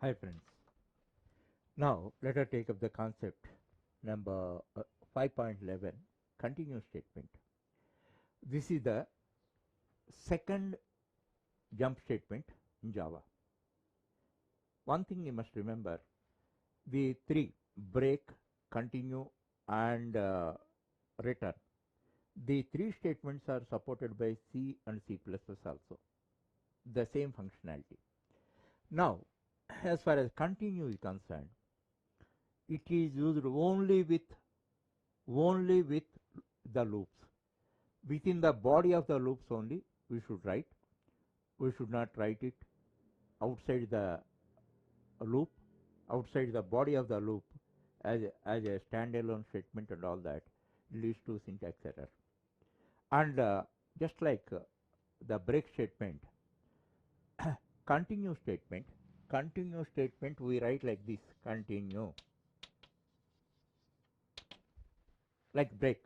Hi friends. Now let us take up the concept number 5.11, continuous statement. This is the second jump statement in Java. One thing you must remember, the three break, continue and return. The three statements are supported by C and C++ also, the same functionality. Now as far as continue is concerned, it is used only with the loops. Within the body of the loops only we should write. We should not write it outside the loop, outside the body of the loop as a standalone statement, and all that leads to syntax error. And just like the break statement, continue statement we write like this: continue, like break,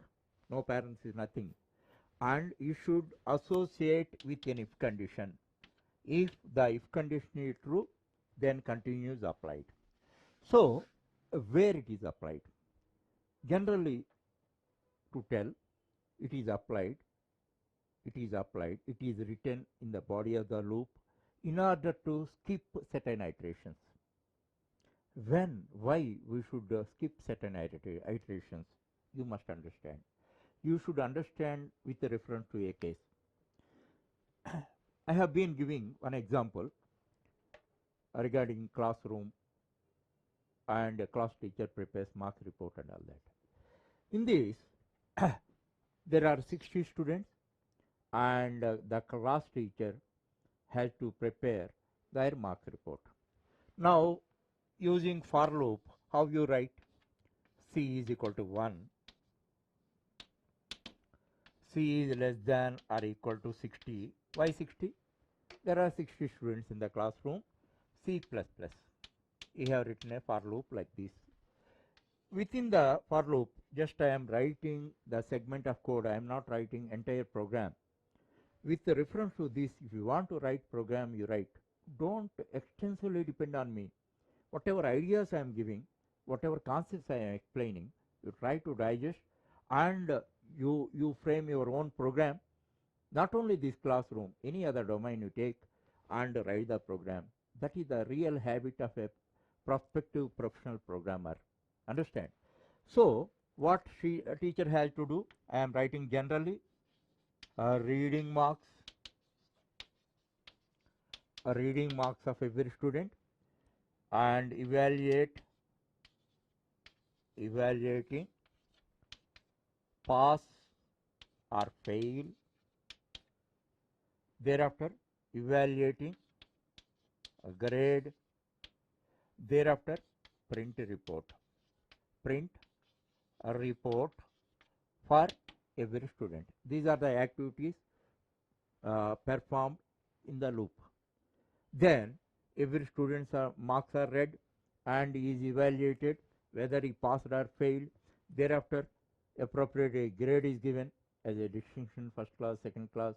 no parenthesis, nothing. And you should associate with an if condition. If the if condition is true, then continue is applied. So where it is applied? Generally, to tell it is applied, it is written in the body of the loop in order to skip certain iterations. When, why we should skip certain iterations, you must understand. You should understand with reference to a case. I have been giving one example regarding classroom and a class teacher prepares mark report and all that. In this, there are 60 students and the class teacher has to prepare their mark report. Now, using for loop, how you write? C is equal to 1, C is less than or equal to 60. Why 60? There are 60 students in the classroom. C++. You have written a for loop like this. Within the for loop, just I am writing the segment of code. I am not writing entire program. With the reference to this, if you want to write program, you write. Don't extensively depend on me. Whatever ideas I am giving, whatever concepts I am explaining, you try to digest and you frame your own program. Not only this classroom, any other domain you take and write the program. That is the real habit of a prospective professional programmer. Understand? So what a teacher has to do, I am writing generally reading marks of every student and evaluating pass or fail, thereafter evaluating a grade, thereafter print a report for every student. These are the activities performed in the loop. Then every student's marks are read and is evaluated whether he passed or failed. Thereafter appropriate grade is given as a distinction, first class, second class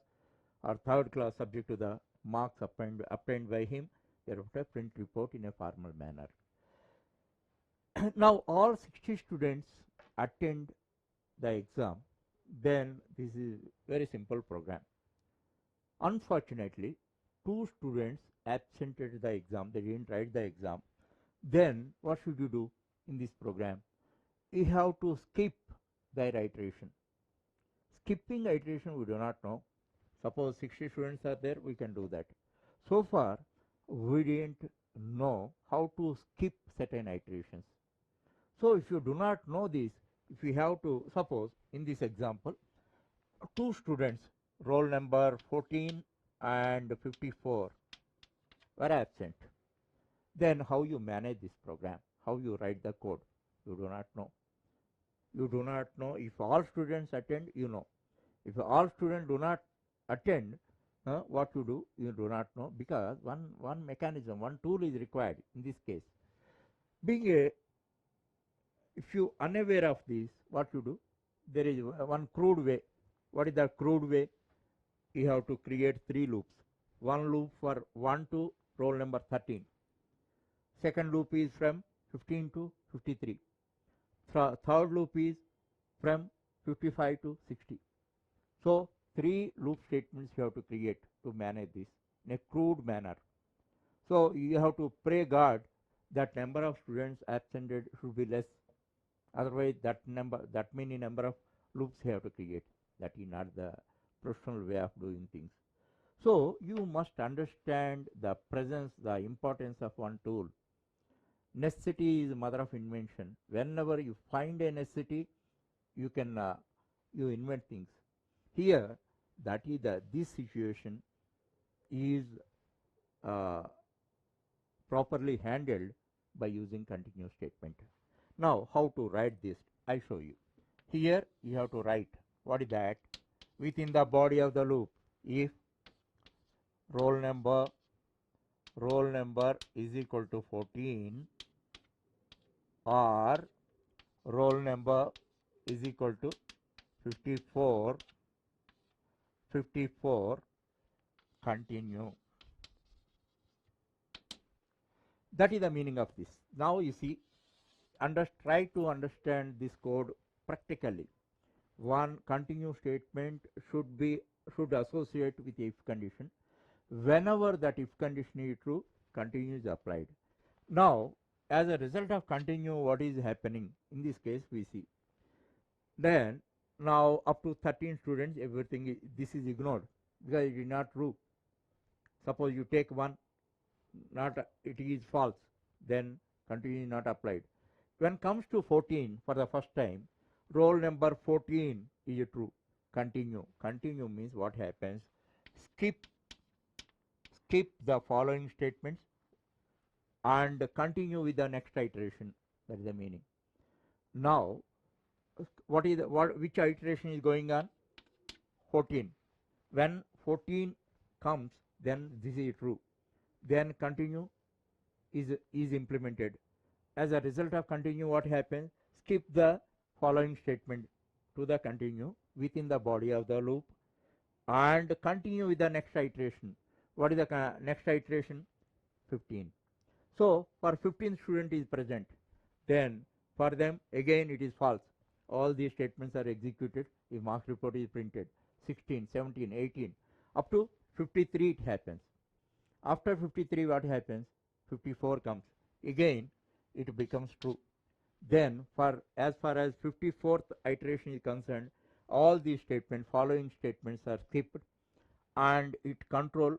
or third class, subject to the marks obtained by him. Thereafter print report in a formal manner. Now all 60 students attend the exam. Then this is very simple program. Unfortunately, 2 students absented the exam, they didn't write the exam. Then what should you do in this program? You have to skip their iteration. Skipping iteration we do not know. Suppose 60 students are there, we can do that. So far we didn't know how to skip certain iterations. So if you do not know this, if you have to, suppose in this example 2 students, roll number 14 and 54 were absent, then how you manage this program, how you write the code, you do not know. You do not know. If all students attend, you know. If all students do not attend, what to do, you do not know, because one mechanism, one tool is required in this case. If you unaware of this, what you do, there is one crude way. What is the crude way? You have to create 3 loops. One loop for 1 to roll number 13. Second loop is from 15 to 53. Third loop is from 55 to 60. So 3 loop statements you have to create to manage this in a crude manner. So you have to pray God that number of students absented should be less. Otherwise, that many number of loops you have to create. That is not the professional way of doing things. So you must understand the presence, the importance of one tool. Necessity is mother of invention. Whenever you find a necessity, you can you invent things. Here, that is this situation is properly handled by using continuous statement. Now, how to write this? I show you. Here, you have to write. What is that? Within the body of the loop, if roll number is equal to 14 or roll number is equal to 54, continue. That is the meaning of this. Now you see, try to understand this code practically. One continue statement should associate with if condition. Whenever that if condition is true, continue is applied. Now, as a result of continue, what is happening? In this case, we see. Then, now up to 13 students, everything this is ignored because it is not true. Suppose you take one, it is false, then continue is not applied. When comes to 14 for the first time, roll number 14 is true. Continue. Continue means what happens? Skip the following statements and continue with the next iteration. That is the meaning. Now, which iteration is going on? 14. When 14 comes, then this is true. Then continue is implemented. As a result of continue, what happens? Skip the following statement to the continue within the body of the loop and continue with the next iteration. What is the next iteration? 15. So for 15 student is present, then for them again it is false. All these statements are executed if marks report is printed. 16, 17, 18 up to 53 it happens. After 53 what happens? 54 comes. Again it becomes true. Then as far as 54th iteration is concerned, all these statements, following statements are skipped and it control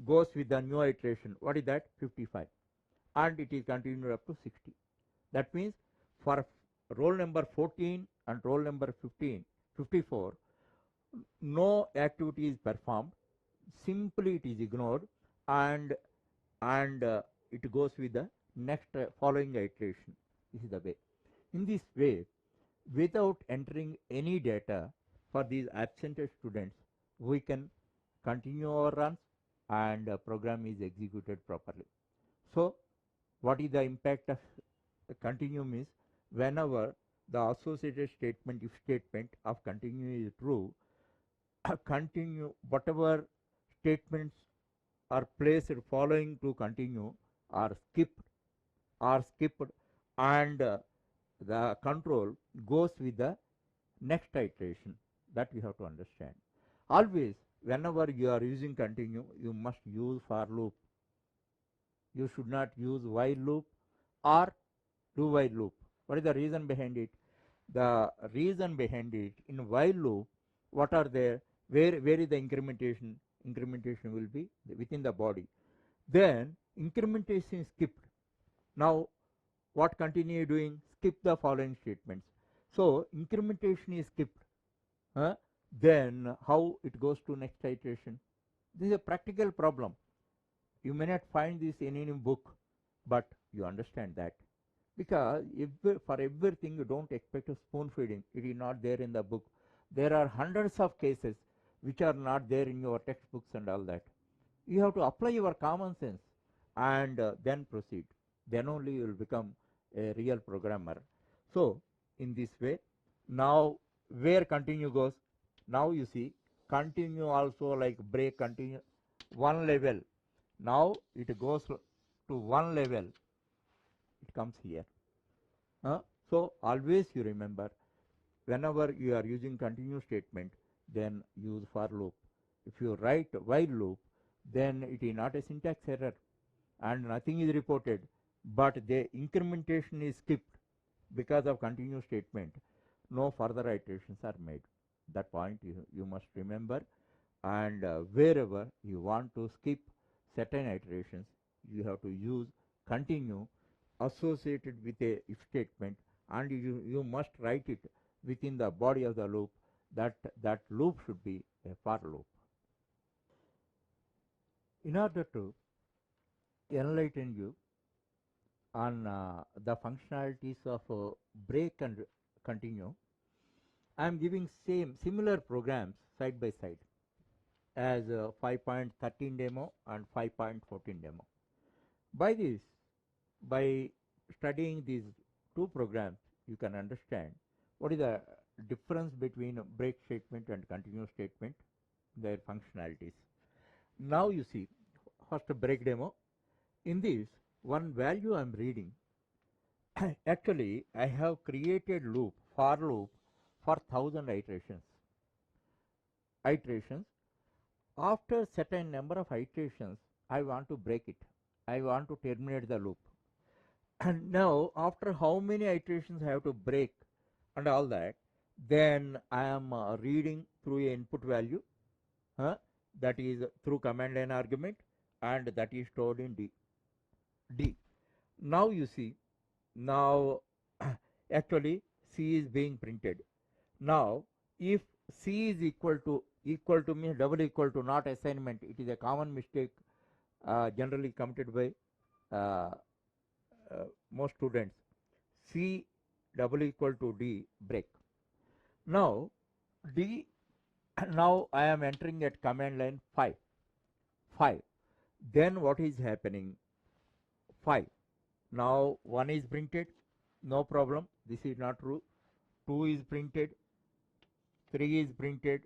goes with the new iteration. What is that? 55. And it is continued up to 60. That means for roll number 14 and roll number 54, no activity is performed. Simply it is ignored and it goes with the next following iteration. This is the way. In this way, without entering any data for these absented students, we can continue our runs and program is executed properly. So, what is the impact of continue means whenever the associated statement, if statement of continue is true, continue whatever statements are placed following to continue are skipped and the control goes with the next iteration. That we have to understand. Always whenever you are using continue, you must use for loop. You should not use while loop or do while loop. What is the reason behind it? The reason behind it, in while loop, what are there? Where is the incrementation? Incrementation will be within the body. Then incrementation is skipped. Now what continue doing? Skip the following statements. So incrementation is skipped. Then how it goes to next iteration? This is a practical problem. You may not find this in any book, but you understand that. Because for everything you don't expect a spoon feeding. It is not there in the book. There are hundreds of cases which are not there in your textbooks and all that. You have to apply your common sense and then proceed. Then only you will become a real programmer. So in this way, now where continue goes? Now you see continue also like break continue one level. Now it goes to one level comes here. So always you remember, whenever you are using continue statement, then use for loop. If you write while loop, then it is not a syntax error and nothing is reported, but the incrementation is skipped because of continue statement. No further iterations are made. That point you must remember, and wherever you want to skip certain iterations, you have to use continue associated with a if statement, and you must write it within the body of the loop. That loop should be a for loop. In order to enlighten you on the functionalities of break and continue, I am giving similar programs side by side as 5.13 demo and 5.14 demo. By this, by studying these two programs, you can understand what is the difference between break statement and continue statement, their functionalities. Now you see, first break demo. In this, one value I am reading, actually I have created loop, for loop for 1000 iterations. After certain number of iterations, I want to break it. I want to terminate the loop. And now after how many iterations I have to break and all that, then I am reading through a input value, that is through command line argument, and that is stored in D. Now you see, now actually C is being printed. Now if C is equal to means double equal to, not assignment, it is a common mistake generally committed by most students. C double equal to D, break. Now D, now I am entering at command line 5. Then what is happening? 5. Now 1 is printed, no problem, this is not true. 2 is printed, 3 is printed,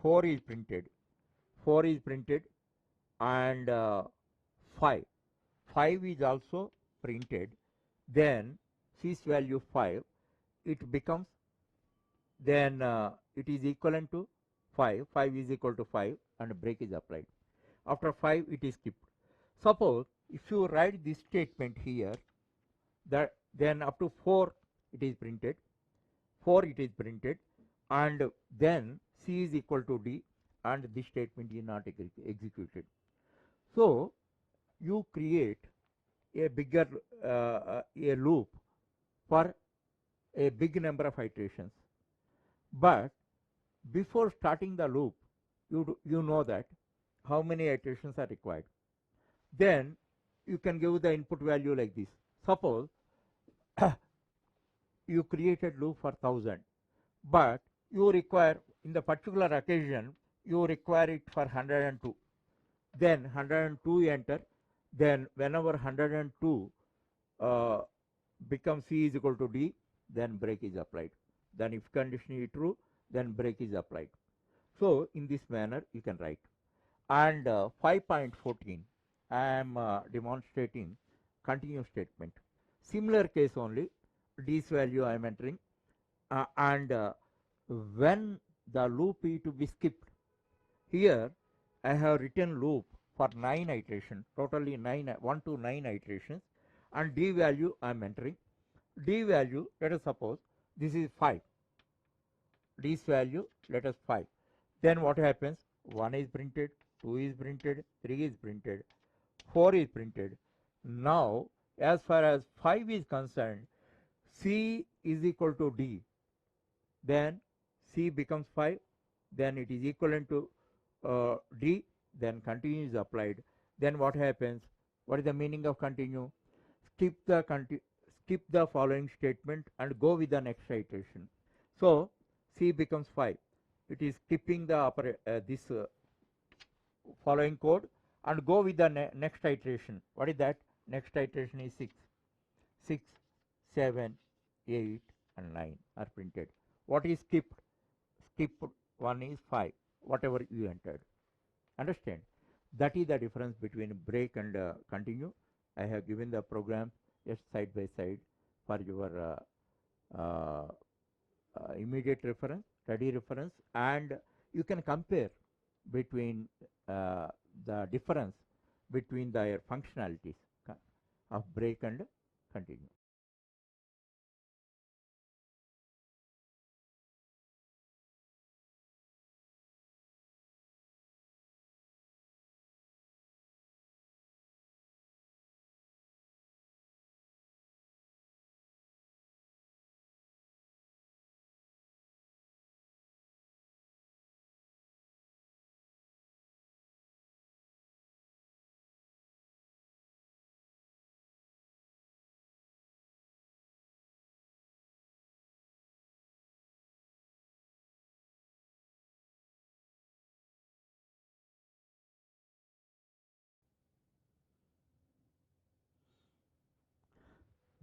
4 is printed, and 5 is also printed. Then C's value 5, it becomes, then it is equivalent to 5 is equal to 5, and break is applied. After 5 it is skipped. Suppose if you write this statement here, that then up to 4 it is printed, and then C is equal to D, and this statement is not executed. So you create a bigger a loop for a big number of iterations, but before starting the loop, you know that how many iterations are required. Then you can give the input value like this. Suppose you created loop for 1000, but you require, in the particular occasion, you require it for 102. Then 102 you enter. Then whenever 102 becomes C is equal to D, then break is applied. Then if condition is true, then break is applied. So in this manner you can write. And 5.14, I am demonstrating continue statement. Similar case only, D's value I am entering, and when the loop is to be skipped, here I have written loop for 9 iterations, totally 1 to 9 iterations, and D value I am entering. D value, let us suppose this is 5. D's value, let us 5. Then what happens? 1 is printed, 2 is printed, 3 is printed, 4 is printed. Now as far as 5 is concerned, C is equal to D, then C becomes 5, then it is equivalent to D, then continue is applied. Then what happens? What is the meaning of continue? Skip the following statement and go with the next iteration. So C becomes 5. It is skipping the this following code and go with the next iteration. What is that? Next iteration is 6, 7, 8, and 9 are printed. What is skipped? Skipped one is 5, whatever you entered. Understand? That is the difference between break and continue. I have given the program just side by side for your immediate reference, ready reference, and you can compare between the difference between their functionalities of break and continue.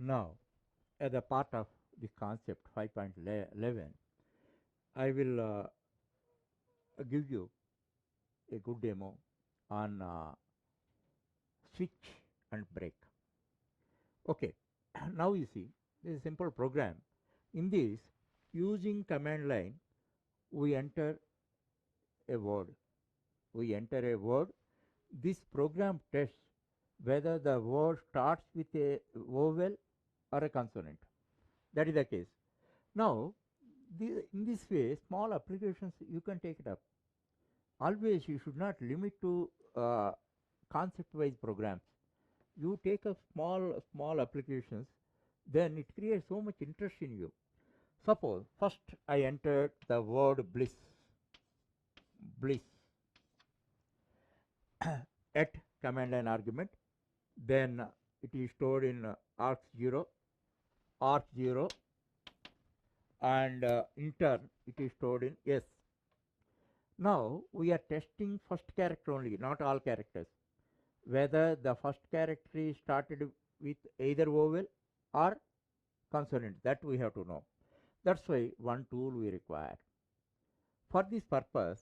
Now, as a part of the concept 5.11, I will give you a good demo on switch and break. Okay, now you see this is a simple program. In this, using command line, we enter a word. We enter a word. This program tests whether the word starts with a vowel or a consonant. That is the case. Now, in this way, small applications you can take it up. Always you should not limit to concept-wise programs. You take up small applications, then it creates so much interest in you. Suppose first I entered the word bliss, bliss at command line argument, then it is stored in arc0, and in turn it is stored in S. Now we are testing first character only, not all characters, whether the first character is started with either vowel or consonant. That we have to know. That's why one tool we require. For this purpose,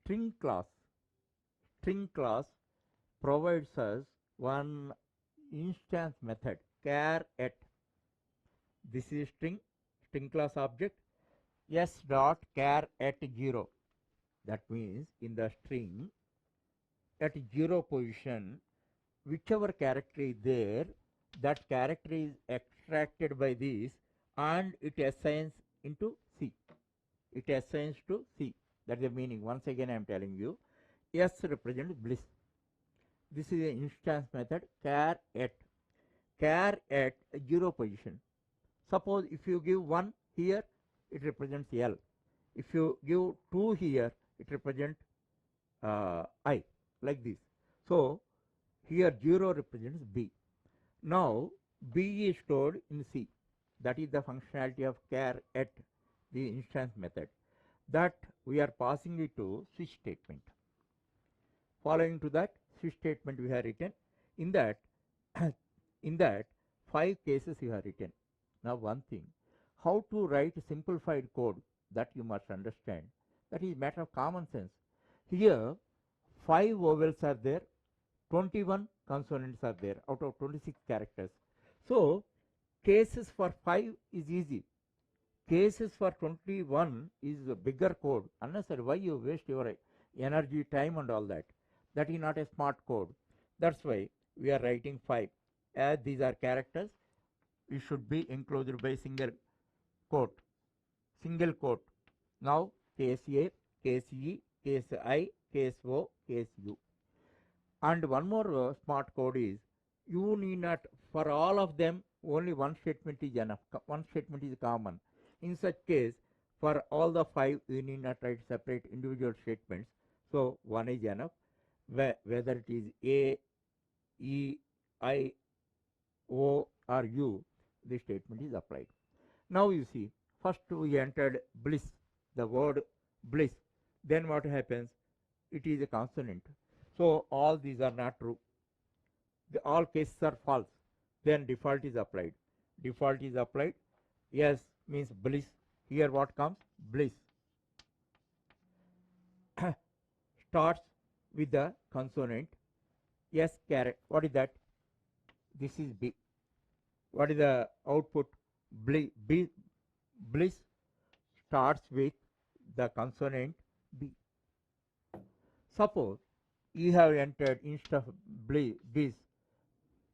string class provides us one instance method char at. This is string class object s dot char at 0. That means in the string at 0 position, whichever character is there, that character is extracted by this and it assigns into C. It assigns to C. That is the meaning. Once again I am telling you, S represents bliss. This is an instance method char at 0 position. Suppose if you give 1 here, it represents L. If you give 2 here, it represents I, like this. So here 0 represents B. Now B is stored in C. That is the functionality of char at, the instance method. That we are passing it to switch statement. Following to that switch statement we have written. In that in that 5 cases you have written. Now one thing, how to write simplified code, that you must understand. That is matter of common sense. Here 5 vowels are there, 21 consonants are there out of 26 characters. So cases for 5 is easy. Cases for 21 is a bigger code. Unnecessary. Why you waste your energy, time and all that? That is not a smart code. That's why we are writing 5. As these are characters, it should be enclosed by single quote. Now case A, case E, case I, case O, case U. And one more smart code is, you need not, for all of them only one statement is enough. One statement is common. In such case, for all the 5 you need not write separate individual statements. So one is enough. Whether it is A, E, I, O or U, the statement is applied. Now you see, first we entered bliss, the word bliss. Then what happens? It is a consonant. So all these are not true. All cases are false. Then default is applied. Default is applied. Yes means bliss. Here what comes? Bliss. Starts with the consonant. Yes, caret. What is that? This is B. What is the output? Bliss starts with the consonant B. Suppose you have entered instead of bliss,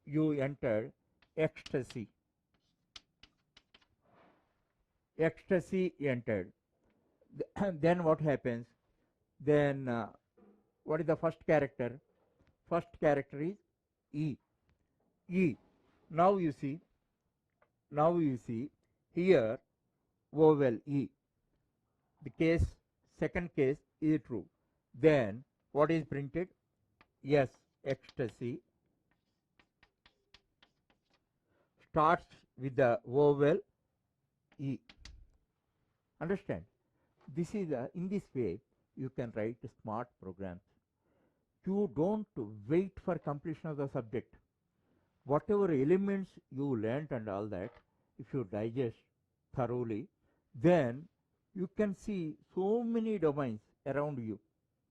you entered ecstasy. Ecstasy entered. Then what happens? Then what is the first character? First character is E. E. Now you see, here vowel E. The case, second case is true. Then what is printed? Yes, ecstasy starts with the vowel E. Understand? This is in this way you can write smart programs. You don't wait for completion of the subject. Whatever elements you learnt and all that, if you digest thoroughly, then you can see so many domains around you.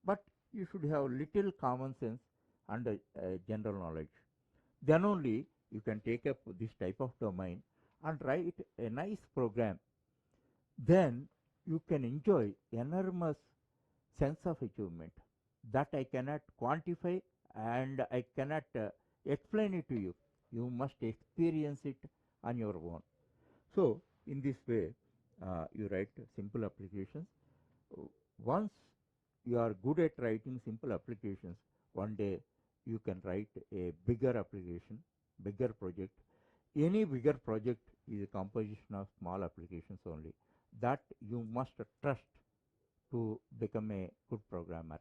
But you should have little common sense and general knowledge. Then only you can take up this type of domain and write a nice program. Then you can enjoy enormous sense of achievement that I cannot quantify and I cannot explain it to you. You must experience it on your own. So, in this way, you write simple applications. Once you are good at writing simple applications, one day you can write a bigger application, bigger project. Any bigger project is a composition of small applications only that you must trust to become a good programmer.